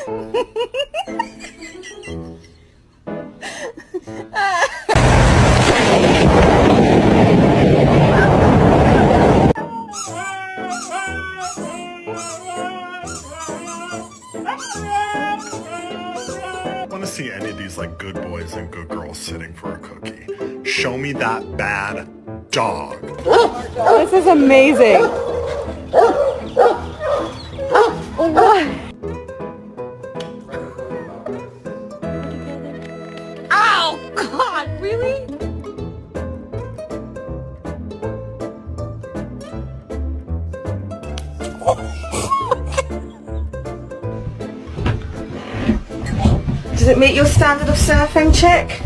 I want to see any of these like good boys and good girls sitting for a cookie. Show me that bad dog. This is amazing. Ow! God, really? Does it meet your standard of surfing, chick?